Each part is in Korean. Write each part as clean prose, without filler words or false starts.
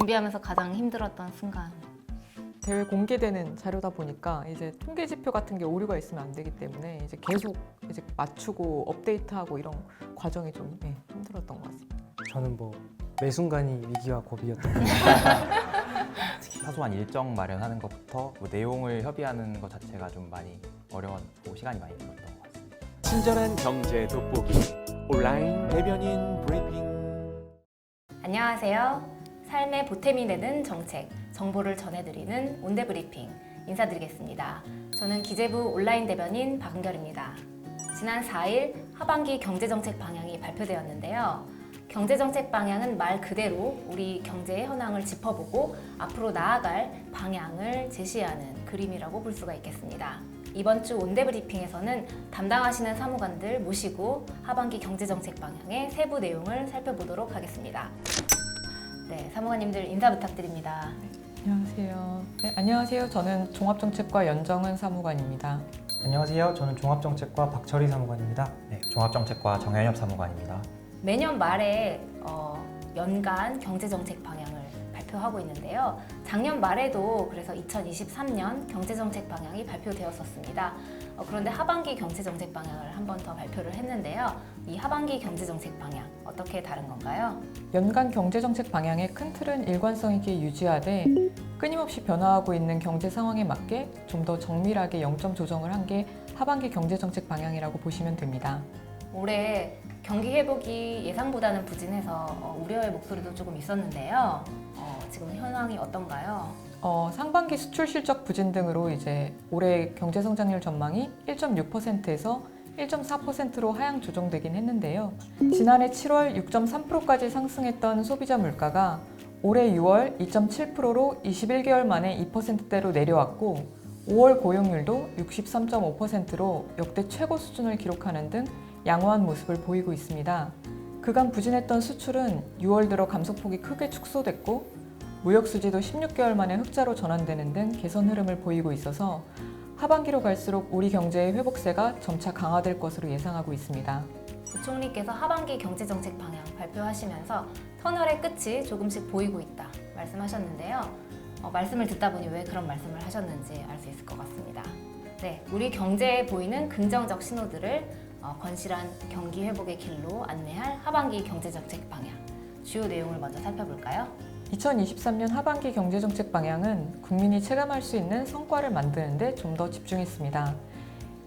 준비하면서 가장 힘들었던 순간. 대회 공개되는 자료다 보니까 이제 통계 지표 같은 게 오류가 있으면 안 되기 때문에 이제 계속 이제 맞추고 업데이트하고 이런 과정이 좀 힘들었던 것 같습니다. 저는 뭐 매 순간이 위기와 고비였던 것 같아요. 특히 사소한 일정 마련하는 것부터 뭐 내용을 협의하는 것 자체가 좀 많이 어려웠고 시간이 많이 들었던 것 같습니다. 친절한 경제 돋보기 온라인 대변인 브리핑. 안녕하세요. 삶의 보탬이 되는 정책, 정보를 전해드리는 온대브리핑 인사드리겠습니다. 저는 기재부 온라인 대변인 박은결입니다. 지난 4일 하반기 경제정책 방향이 발표되었는데요. 경제정책 방향은 말 그대로 우리 경제의 현황을 짚어보고 앞으로 나아갈 방향을 제시하는 그림이라고 볼 수가 있겠습니다. 이번 주 온대브리핑에서는 담당하시는 사무관들 모시고 하반기 경제정책 방향의 세부 내용을 살펴보도록 하겠습니다. 네, 사무관님들 인사 부탁드립니다. 안녕하세요. 네, 안녕하세요. 저는 종합정책과 연정은 사무관입니다. 안녕하세요. 저는 종합정책과 박철희 사무관입니다. 네, 종합정책과 정현엽 사무관입니다. 매년 말에 연간 경제정책 방향을 발표하고 있는데요. 작년 말에도 그래서 2023년 경제정책 방향이 발표되었었습니다. 그런데 하반기 경제정책 방향을 한 번 더 발표를 했는데요. 이 하반기 경제정책 방향 어떻게 다른 건가요? 연간 경제정책 방향의 큰 틀은 일관성 있게 유지하되 끊임없이 변화하고 있는 경제 상황에 맞게 좀 더 정밀하게 0점 조정을 한 게 하반기 경제정책 방향이라고 보시면 됩니다. 올해 경기 회복이 예상보다는 부진해서 우려의 목소리도 조금 있었는데요. 지금 현황이 어떤가요? 상반기 수출 실적 부진 등으로 이제 올해 경제 성장률 전망이 1.6%에서 1.4%로 하향 조정되긴 했는데요. 지난해 7월 6.3%까지 상승했던 소비자 물가가 올해 6월 2.7%로 21개월 만에 2%대로 내려왔고 5월 고용률도 63.5%로 역대 최고 수준을 기록하는 등 양호한 모습을 보이고 있습니다. 그간 부진했던 수출은 6월 들어 감소폭이 크게 축소됐고 무역 수지도 16개월 만에 흑자로 전환되는 등 개선 흐름을 보이고 있어서 하반기로 갈수록 우리 경제의 회복세가 점차 강화될 것으로 예상하고 있습니다. 부총리께서 하반기 경제정책 방향 발표하시면서 터널의 끝이 조금씩 보이고 있다 말씀하셨는데요. 말씀을 듣다 보니 왜 그런 말씀을 하셨는지 알 수 있을 것 같습니다. 네, 우리 경제에 보이는 긍정적 신호들을 건실한 경기 회복의 길로 안내할 하반기 경제정책 방향 주요 내용을 먼저 살펴볼까요? 2023년 하반기 경제정책 방향은 국민이 체감할 수 있는 성과를 만드는 데 좀 더 집중했습니다.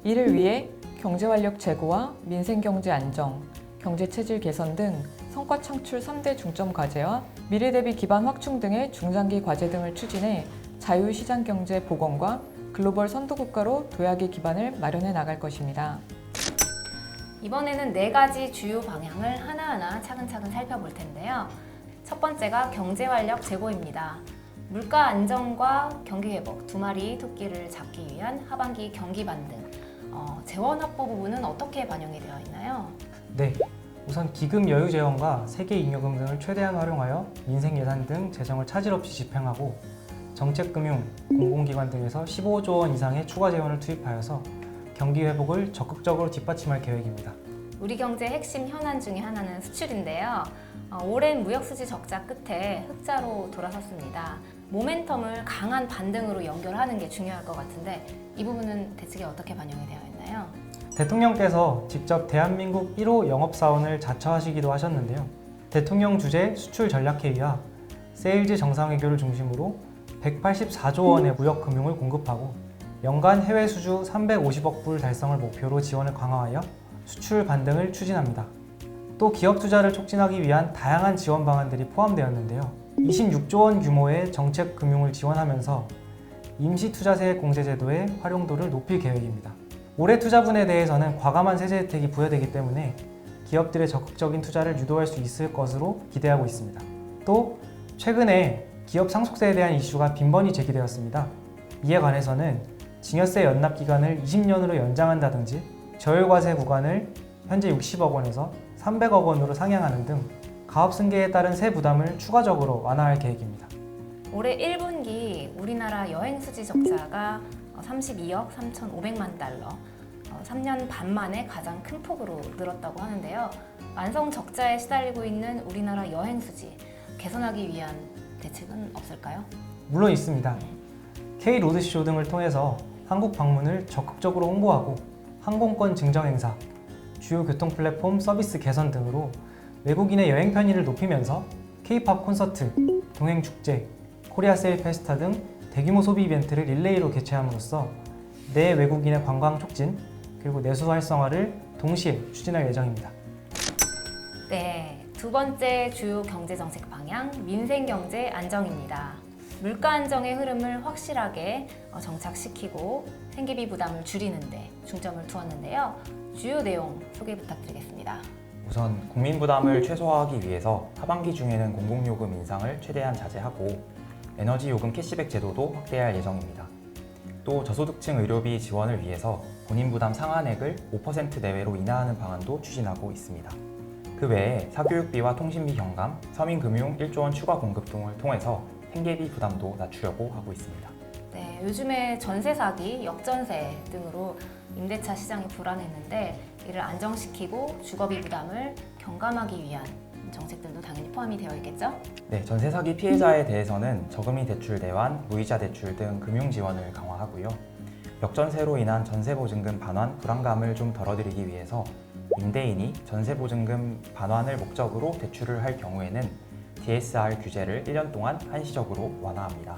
이를 위해 경제활력 제고와 민생경제 안정, 경제체질 개선 등 성과 창출 3대 중점 과제와 미래 대비 기반 확충 등의 중장기 과제 등을 추진해 자유시장 경제 복원과 글로벌 선도국가로 도약의 기반을 마련해 나갈 것입니다. 이번에는 4가지 주요 방향을 하나하나 차근차근 살펴볼 텐데요. 첫 번째가 경제활력 제고입니다. 물가 안정과 경기 회복 두 마리 토끼를 잡기 위한 하반기 경기 반등. 재원 확보 부분은 어떻게 반영이 되어 있나요? 네, 우선 기금 여유 재원과 세계 잉여금 등을 최대한 활용하여 민생 예산 등 재정을 차질 없이 집행하고 정책금융, 공공기관 등에서 15조 원 이상의 추가 재원을 투입하여서 경기 회복을 적극적으로 뒷받침할 계획입니다. 우리 경제의 핵심 현안 중에 하나는 수출인데요. 오랜 무역수지 적자 끝에 흑자로 돌아섰습니다. 모멘텀을 강한 반등으로 연결하는 게 중요할 것 같은데 이 부분은 대책에 어떻게 반영이 되어 있나요? 대통령께서 직접 대한민국 1호 영업사원을 자처하시기도 하셨는데요. 대통령 주재 수출 전략회의와 세일즈 정상회교를 중심으로 184조 원의 무역금융을 공급하고 연간 해외 수주 350억 불 달성을 목표로 지원을 강화하여 수출 반등을 추진합니다. 또 기업 투자를 촉진하기 위한 다양한 지원 방안들이 포함되었는데요. 26조 원 규모의 정책 금융을 지원하면서 임시투자세 공제제도의 활용도를 높일 계획입니다. 올해 투자분에 대해서는 과감한 세제 혜택이 부여되기 때문에 기업들의 적극적인 투자를 유도할 수 있을 것으로 기대하고 있습니다. 또 최근에 기업 상속세에 대한 이슈가 빈번히 제기되었습니다. 이에 관해서는 증여세 연납 기간을 20년으로 연장한다든지 저율과세 구간을 현재 60억 원에서 300억 원으로 상향하는 등 가업 승계에 따른 세 부담을 추가적으로 완화할 계획입니다. 올해 1분기 우리나라 여행 수지 적자가 32억 3,500만 달러, 3년 반 만에 가장 큰 폭으로 늘었다고 하는데요. 완성 적자에 시달리고 있는 우리나라 여행 수지 개선하기 위한 대책은 없을까요? 물론 있습니다. K-로드쇼 등을 통해서 한국 방문을 적극적으로 홍보하고 항공권 증정 행사, 주요 교통 플랫폼 서비스 개선 등으로 외국인의 여행 편의를 높이면서 K-팝 콘서트, 동행 축제, 코리아 세일 페스타 등 대규모 소비 이벤트를 릴레이로 개최함으로써 내 외국인의 관광 촉진 그리고 내수 활성화를 동시에 추진할 예정입니다. 네, 두 번째 주요 경제정책 방향, 민생경제 안정입니다. 물가 안정의 흐름을 확실하게 정착시키고 생계비 부담을 줄이는 데 중점을 두었는데요. 주요 내용 소개 부탁드리겠습니다. 우선 국민 부담을 최소화하기 위해서 하반기 중에는 공공요금 인상을 최대한 자제하고 에너지 요금 캐시백 제도도 확대할 예정입니다. 또 저소득층 의료비 지원을 위해서 본인 부담 상한액을 5% 내외로 인하하는 방안도 추진하고 있습니다. 그 외에 사교육비와 통신비 경감, 서민금융 1조 원 추가 공급 등을 통해서 생계비 부담도 낮추려고 하고 있습니다. 네, 요즘에 전세 사기, 역전세 등으로 임대차 시장이 불안했는데 이를 안정시키고 주거비 부담을 경감하기 위한 정책들도 당연히 포함이 되어 있겠죠? 네, 전세 사기 피해자에 대해서는 저금리 대출 대환, 무이자 대출 등 금융 지원을 강화하고요. 역전세로 인한 전세보증금 반환 불안감을 좀 덜어드리기 위해서 임대인이 전세보증금 반환을 목적으로 대출을 할 경우에는 DSR 규제를 1년 동안 한시적으로 완화합니다.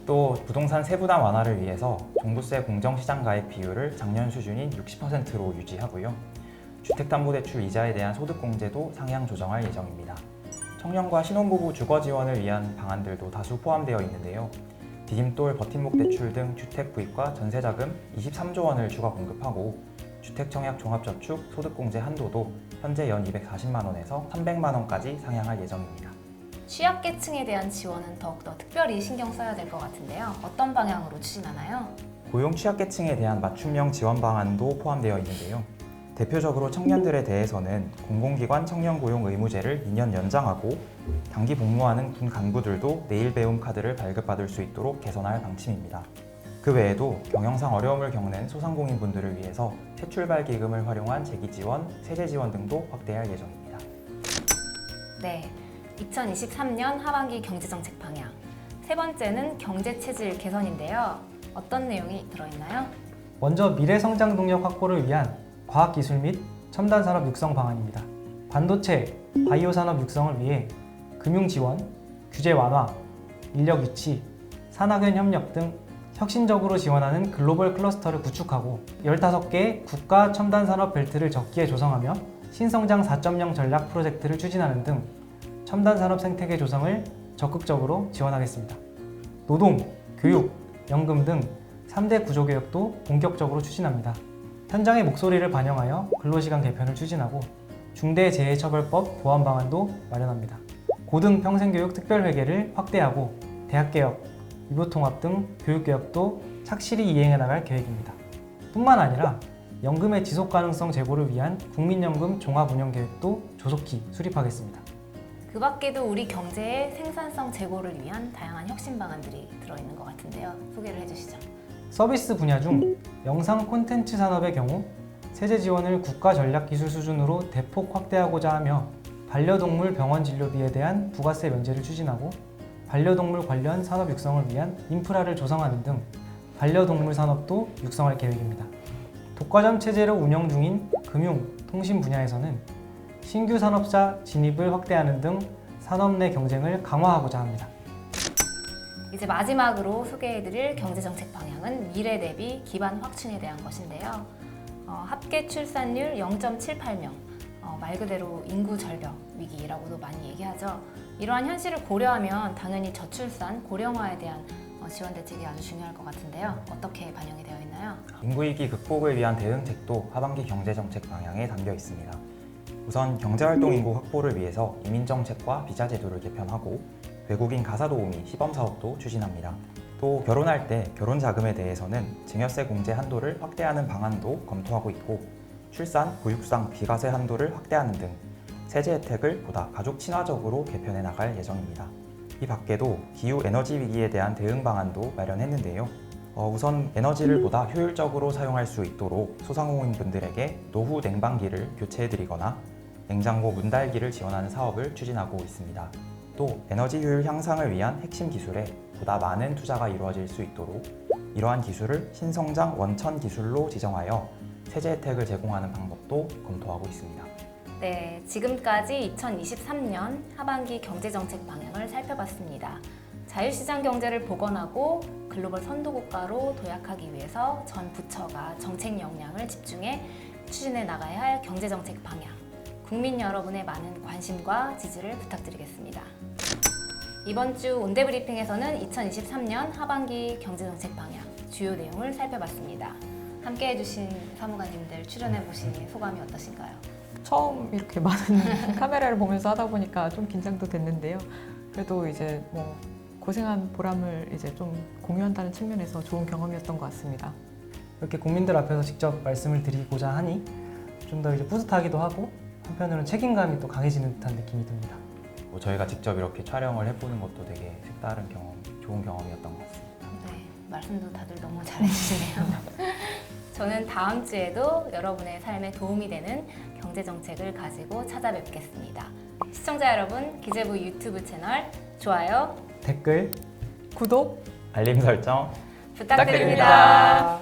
또 부동산 세부담 완화를 위해서 종부세 공정시장가액 비율을 작년 수준인 60%로 유지하고요. 주택담보대출 이자에 대한 소득공제도 상향 조정할 예정입니다. 청년과 신혼부부 주거 지원을 위한 방안들도 다수 포함되어 있는데요. 디딤돌 버팀목 대출 등 주택 구입과 전세자금 23조 원을 추가 공급하고 주택청약 종합저축 소득공제 한도도 현재 연 240만 원에서 300만 원까지 상향할 예정입니다. 취약계층에 대한 지원은 더욱더 특별히 신경 써야 될 것 같은데요. 어떤 방향으로 추진하나요? 고용 취약계층에 대한 맞춤형 지원 방안도 포함되어 있는데요. 대표적으로 청년들에 대해서는 공공기관 청년고용 의무제를 2년 연장하고 단기 복무하는 군 간부들도 내일 배움 카드를 발급받을 수 있도록 개선할 방침입니다. 그 외에도 경영상 어려움을 겪는 소상공인분들을 위해서 새출발 기금을 활용한 재기 지원, 세제 지원 등도 확대할 예정입니다. 네, 2023년 하반기 경제정책 방향. 세 번째는 경제체질 개선인데요. 어떤 내용이 들어있나요? 먼저 미래 성장 동력 확보를 위한 과학기술 및 첨단 산업 육성 방안입니다. 반도체, 바이오 산업 육성을 위해 금융 지원, 규제 완화, 인력 유치, 산학연 협력 등 혁신적으로 지원하는 글로벌 클러스터를 구축하고 15개 국가 첨단 산업 벨트를 적기에 조성하며 신성장 4.0 전략 프로젝트를 추진하는 등 첨단 산업 생태계 조성을 적극적으로 지원하겠습니다. 노동, 교육, 연금 등 3대 구조개혁도 본격적으로 추진합니다. 현장의 목소리를 반영하여 근로시간 개편을 추진하고 중대재해처벌법 보완 방안도 마련합니다. 고등 평생교육 특별회계를 확대하고 대학개혁, 유보통합 등 교육개혁도 착실히 이행해 나갈 계획입니다. 뿐만 아니라 연금의 지속가능성 제고를 위한 국민연금 종합운영계획도 조속히 수립하겠습니다. 그 밖에도 우리 경제의 생산성 제고를 위한 다양한 혁신 방안들이 들어있는 것 같은데요. 소개를 해주시죠. 서비스 분야 중 영상 콘텐츠 산업의 경우 세제 지원을 국가 전략 기술 수준으로 대폭 확대하고자 하며 반려동물 병원 진료비에 대한 부가세 면제를 추진하고 반려동물 관련 산업 육성을 위한 인프라를 조성하는 등 반려동물 산업도 육성할 계획입니다. 독과점 체제로 운영 중인 금융, 통신 분야에서는 신규 산업자 진입을 확대하는 등 산업 내 경쟁을 강화하고자 합니다. 이제 마지막으로 소개해드릴 경제정책 방향은 미래 대비 기반 확충에 대한 것인데요. 합계 출산율 0.78명, 말 그대로 인구 절벽 위기라고도 많이 얘기하죠. 이러한 현실을 고려하면 당연히 저출산, 고령화에 대한 지원 대책이 아주 중요할 것 같은데요. 어떻게 반영이 되어 있나요? 인구위기 극복을 위한 대응책도 하반기 경제정책 방향에 담겨 있습니다. 우선 경제활동 인구 확보를 위해서 이민정책과 비자 제도를 개편하고 외국인 가사도우미 시범사업도 추진합니다. 또 결혼할 때 결혼자금에 대해서는 증여세 공제 한도를 확대하는 방안도 검토하고 있고 출산, 보육상 비과세 한도를 확대하는 등 세제 혜택을 보다 가족 친화적으로 개편해 나갈 예정입니다. 이 밖에도 기후 에너지 위기에 대한 대응 방안도 마련했는데요. 우선 에너지를 보다 효율적으로 사용할 수 있도록 소상공인분들에게 노후 냉방기를 교체해드리거나 냉장고 문 달기를 지원하는 사업을 추진하고 있습니다. 또 에너지 효율 향상을 위한 핵심 기술에 보다 많은 투자가 이루어질 수 있도록 이러한 기술을 신성장 원천 기술로 지정하여 세제 혜택을 제공하는 방법도 검토하고 있습니다. 네, 지금까지 2023년 하반기 경제정책 방향을 살펴봤습니다. 자유시장 경제를 복원하고 글로벌 선도국가로 도약하기 위해서 전 부처가 정책 역량을 집중해 추진해 나가야 할 경제정책 방향. 국민 여러분의 많은 관심과 지지를 부탁드리겠습니다. 이번 주 온대브리핑에서는 2023년 하반기 경제정책 방향 주요 내용을 살펴봤습니다. 함께 해주신 사무관님들 출연해보신 소감이 어떠신가요? 처음 이렇게 많은 카메라를 보면서 하다 보니까 좀 긴장도 됐는데요. 그래도 이제 뭐 고생한 보람을 이제 좀 공유한다는 측면에서 좋은 경험이었던 것 같습니다. 이렇게 국민들 앞에서 직접 말씀을 드리고자 하니 좀 더 이제 뿌듯하기도 하고 한편으로는 책임감이 또 강해지는 듯한 느낌이 듭니다. 저희가 직접 이렇게 촬영을 해보는 것도 되게 색다른 경험, 좋은 경험이었던 것 같습니다. 네, 말씀도 다들 너무 잘해주시네요. 저는 다음 주에도 여러분의 삶에 도움이 되는 경제정책을 가지고 찾아뵙겠습니다. 시청자 여러분, 기재부 유튜브 채널 좋아요, 댓글 구독 알림 설정 부탁드립니다.